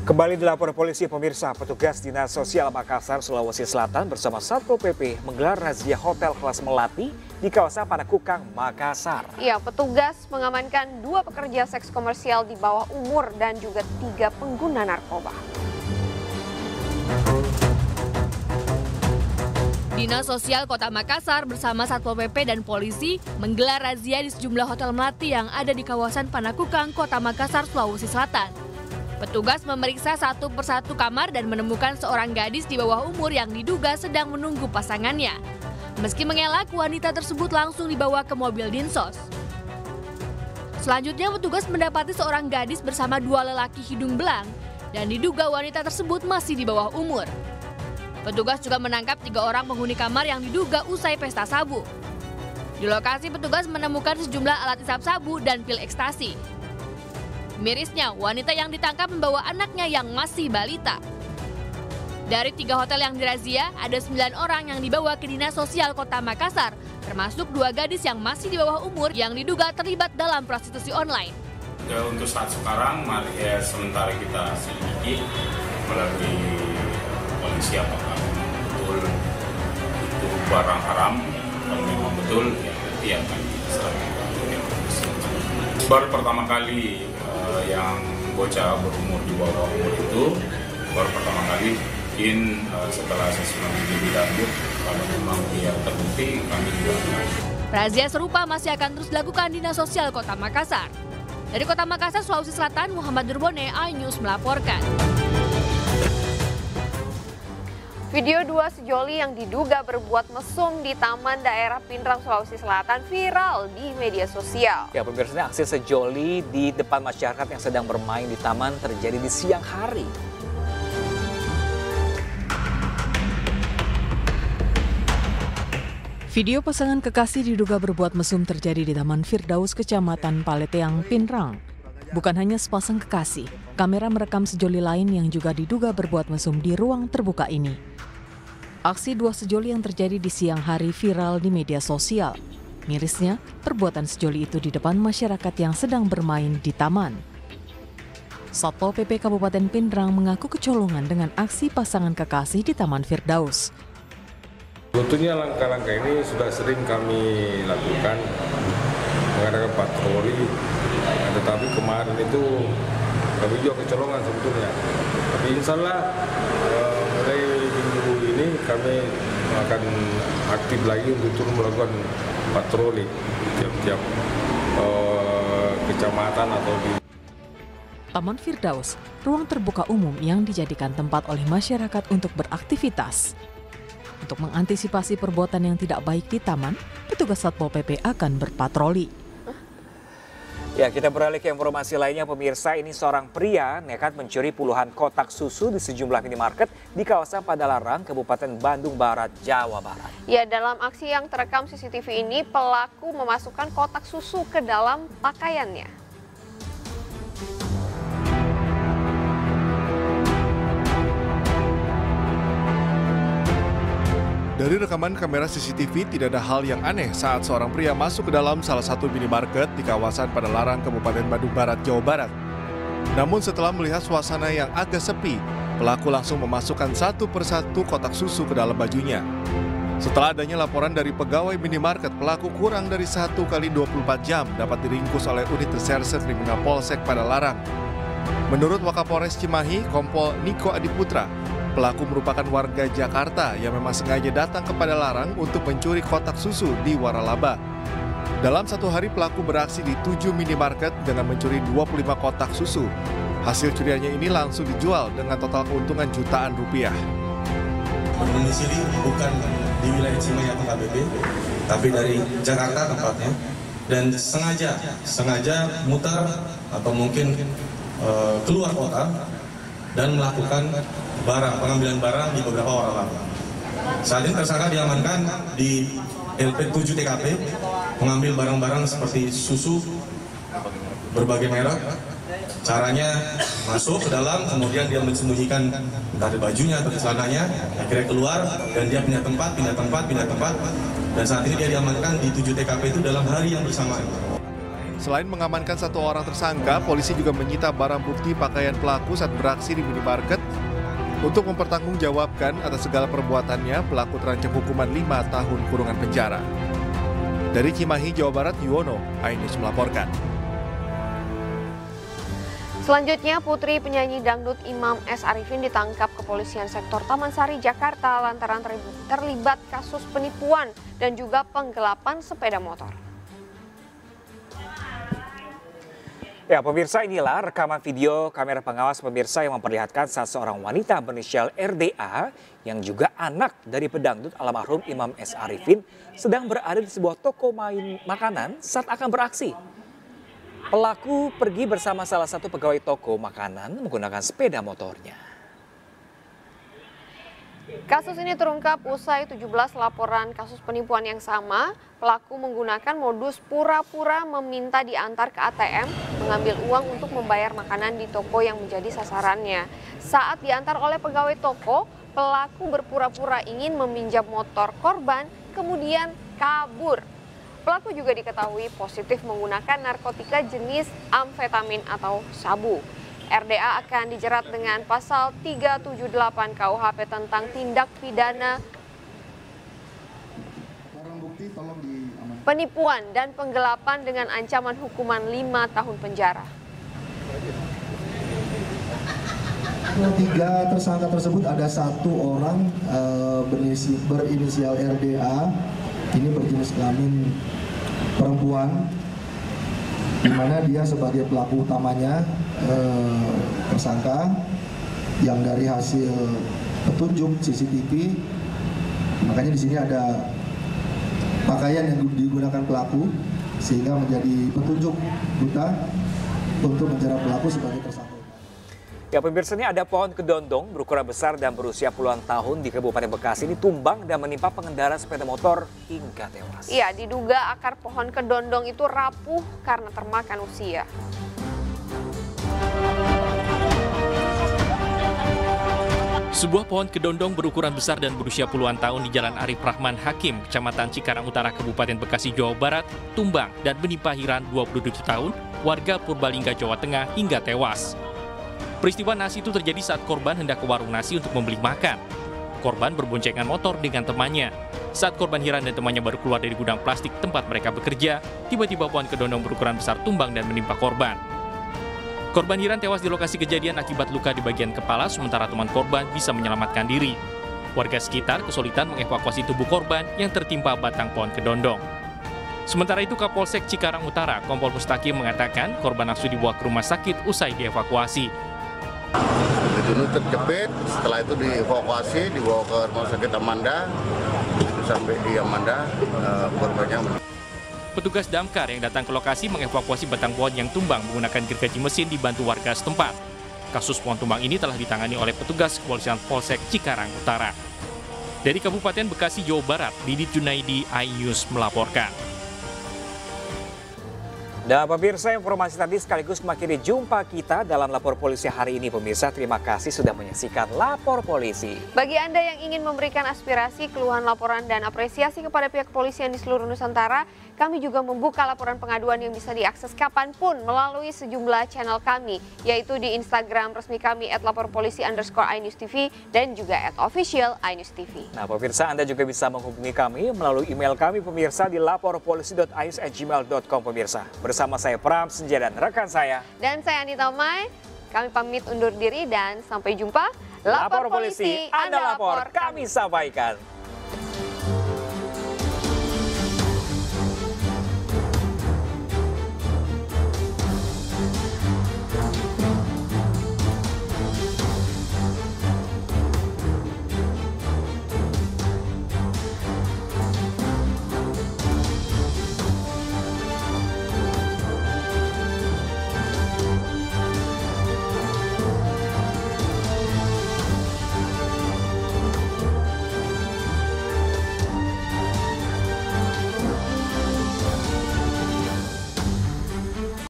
Kembali dilapor polisi pemirsa, petugas Dinas Sosial Makassar, Sulawesi Selatan bersama Satpol PP menggelar razia hotel kelas melati di kawasan Panakukang, Makassar. Ya, petugas mengamankan 2 pekerja seks komersial di bawah umur dan juga 3 pengguna narkoba. Dinas Sosial Kota Makassar bersama Satpol PP dan polisi menggelar razia di sejumlah hotel melati yang ada di kawasan Panakukang, Kota Makassar, Sulawesi Selatan. Petugas memeriksa satu persatu kamar dan menemukan seorang gadis di bawah umur yang diduga sedang menunggu pasangannya. Meski mengelak, wanita tersebut langsung dibawa ke mobil Dinsos. Selanjutnya, petugas mendapati seorang gadis bersama 2 lelaki hidung belang dan diduga wanita tersebut masih di bawah umur. Petugas juga menangkap 3 orang penghuni kamar yang diduga usai pesta sabu. Di lokasi, petugas menemukan sejumlah alat isap sabu dan pil ekstasi. Mirisnya, wanita yang ditangkap membawa anaknya yang masih balita. Dari 3 hotel yang dirazia, ada 9 orang yang dibawa ke Dinas Sosial Kota Makassar, termasuk 2 gadis yang masih di bawah umur yang diduga terlibat dalam prostitusi online. Ya, untuk saat sekarang, sementara kita selidiki melalui polisi apakah betul itu barang haram. Kalau memang betul, ya berarti akan diserahkan ke polisi. Baru pertama kali yang bocah berumur di bawah umur itu baru pertama kali, mungkin setelah asesmen lebih lanjut kalau memang dia terbukti kami juga akan. Razia serupa masih akan terus dilakukan Dinas Sosial Kota Makassar. Dari Kota Makassar, Sulawesi Selatan, Muhammad Durbone, iNews melaporkan. Video 2 sejoli yang diduga berbuat mesum di Taman Daerah Pindrang, Sulawesi Selatan viral di media sosial. Ya pemirsa, aksi sejoli di depan masyarakat yang sedang bermain di taman terjadi di siang hari. Video pasangan kekasih diduga berbuat mesum terjadi di Taman Firdaus, Kecamatan Paleteang, Pindrang. Bukan hanya sepasang kekasih, kamera merekam sejoli lain yang juga diduga berbuat mesum di ruang terbuka ini. Aksi 2 sejoli yang terjadi di siang hari viral di media sosial. Mirisnya, perbuatan sejoli itu di depan masyarakat yang sedang bermain di taman. Satpol PP Kabupaten Pindrang mengaku kecolongan dengan aksi pasangan kekasih di Taman Firdaus. Tentunya langkah-langkah ini sudah sering kami lakukan, mengadakan patroli, tetapi kemarin itu kami juga kecolongan sebetulnya. Tapi insya Allah mulai minggu ini kami akan aktif lagi untuk turun melakukan patroli tiap-tiap kecamatan atau di Taman Firdaus, ruang terbuka umum yang dijadikan tempat oleh masyarakat untuk beraktivitas. Untuk mengantisipasi perbuatan yang tidak baik di taman, petugas Satpol PP akan berpatroli. Ya, kita beralih ke informasi lainnya pemirsa. Ini seorang pria nekat mencuri puluhan kotak susu di sejumlah minimarket di kawasan Padalarang, Kabupaten Bandung Barat, Jawa Barat. Ya, dalam aksi yang terekam CCTV ini, pelaku memasukkan kotak susu ke dalam pakaiannya. Dari rekaman kamera CCTV tidak ada hal yang aneh saat seorang pria masuk ke dalam salah satu minimarket di kawasan Padalarang, Kabupaten Bandung Barat, Jawa Barat. Namun setelah melihat suasana yang agak sepi, pelaku langsung memasukkan satu persatu kotak susu ke dalam bajunya. Setelah adanya laporan dari pegawai minimarket, pelaku kurang dari 1 kali 24 jam dapat diringkus oleh unit reserse kriminal Polsek Padalarang. Menurut Wakapolres Cimahi, Kompol Niko Adiputra, pelaku merupakan warga Jakarta yang memang sengaja datang ke Padalarang untuk mencuri kotak susu di Waralaba. Dalam satu hari pelaku beraksi di 7 minimarket dengan mencuri 25 kotak susu. Hasil curiannya ini langsung dijual dengan total keuntungan jutaan rupiah. Berdomisili bukan di wilayah Cimahi atau KBP, tapi dari Jakarta tempatnya, dan sengaja mutar atau mungkin keluar kota dan melakukan pengambilan barang di beberapa waralaba. Saat ini tersangka diamankan di LP 7 TKP, mengambil barang-barang seperti susu berbagai merek. Caranya masuk ke dalam, kemudian dia menyembunyikan entah di bajunya atau di celananya, akhirnya keluar dan dia pindah tempat. Dan saat ini dia diamankan di 7 TKP itu dalam hari yang bersamaan. Selain mengamankan 1 orang tersangka, polisi juga menyita barang bukti pakaian pelaku saat beraksi di minimarket. Untuk mempertanggungjawabkan atas segala perbuatannya, pelaku terancam hukuman 5 tahun kurungan penjara. Dari Cimahi, Jawa Barat, Yuwono, iNews melaporkan. Selanjutnya, putri penyanyi dangdut Imam S. Arifin ditangkap kepolisian sektor Taman Sari, Jakarta lantaran terlibat kasus penipuan dan juga penggelapan sepeda motor. Ya, pemirsa, inilah rekaman video kamera pengawas pemirsa yang memperlihatkan saat seorang wanita berinisial RDA yang juga anak dari pedangdut almarhum Imam S. Arifin sedang berada di sebuah toko makanan saat akan beraksi. Pelaku pergi bersama salah satu pegawai toko makanan menggunakan sepeda motornya. Kasus ini terungkap usai 17 laporan kasus penipuan yang sama. Pelaku menggunakan modus pura-pura meminta diantar ke ATM, mengambil uang untuk membayar makanan di toko yang menjadi sasarannya. Saat diantar oleh pegawai toko, pelaku berpura-pura ingin meminjam motor korban, kemudian kabur. Pelaku juga diketahui positif menggunakan narkotika jenis amfetamin atau sabu. RDA akan dijerat dengan pasal 378 KUHP tentang tindak pidana penipuan dan penggelapan dengan ancaman hukuman 5 tahun penjara. 3 tersangka tersebut ada 1 orang berinisial RDA, ini berjenis kelamin perempuan, di mana dia sebagai pelaku utamanya tersangka yang dari hasil petunjuk CCTV, makanya di sini ada pakaian yang digunakan pelaku sehingga menjadi petunjuk kita untuk menjerat pelaku sebagai tersangka. Ya, pemirsa, ini ada pohon kedondong berukuran besar dan berusia puluhan tahun di Kabupaten Bekasi ini tumbang dan menimpa pengendara sepeda motor hingga tewas. Iya, diduga akar pohon kedondong itu rapuh karena termakan usia. Sebuah pohon kedondong berukuran besar dan berusia puluhan tahun di Jalan Arif Rahman Hakim, Kecamatan Cikarang Utara, Kabupaten Bekasi, Jawa Barat, tumbang dan menimpa Hiran 27 tahun, warga Purbalingga, Jawa Tengah hingga tewas. Peristiwa nasi itu terjadi saat korban hendak ke warung nasi untuk membeli makan. Korban berboncengan motor dengan temannya. Saat korban Hiran dan temannya baru keluar dari gudang plastik tempat mereka bekerja, tiba-tiba pohon kedondong berukuran besar tumbang dan menimpa korban. Korban Hiran tewas di lokasi kejadian akibat luka di bagian kepala, sementara teman korban bisa menyelamatkan diri. Warga sekitar kesulitan mengevakuasi tubuh korban yang tertimpa batang pohon kedondong. Sementara itu, Kapolsek Cikarang Utara, Kompol Mustaqim mengatakan korban langsung dibawa ke rumah sakit usai dievakuasi. Itu terjepit, setelah itu dievakuasi, dibawa ke rumah sakit Amanda. Itu sampai di Amanda, korbannya. Petugas damkar yang datang ke lokasi mengevakuasi batang pohon yang tumbang menggunakan gergaji mesin dibantu warga setempat. Kasus pohon tumbang ini telah ditangani oleh petugas kepolisian Polsek Cikarang Utara. Dari Kabupaten Bekasi, Jawa Barat, Didit Junaidi, iNews melaporkan. Dan pemirsa, informasi tadi sekaligus mengakhiri jumpa kita dalam Lapor Polisi hari ini. Pemirsa, terima kasih sudah menyaksikan Lapor Polisi. Bagi Anda yang ingin memberikan aspirasi, keluhan, laporan, dan apresiasi kepada pihak kepolisian di seluruh Nusantara, kami juga membuka laporan pengaduan yang bisa diakses kapanpun melalui sejumlah channel kami, yaitu di Instagram resmi kami @laporpolisi_iNewsTV dan juga @official_iNewsTV. Nah, pemirsa, Anda juga bisa menghubungi kami melalui email kami, pemirsa, di laporpolisi.ais@gmail.com, pemirsa. Bersama saya Pram Senja dan rekan saya. Dan saya Anita Mai, kami pamit undur diri dan sampai jumpa. Lapor Polisi, Anda lapor, kami sampaikan.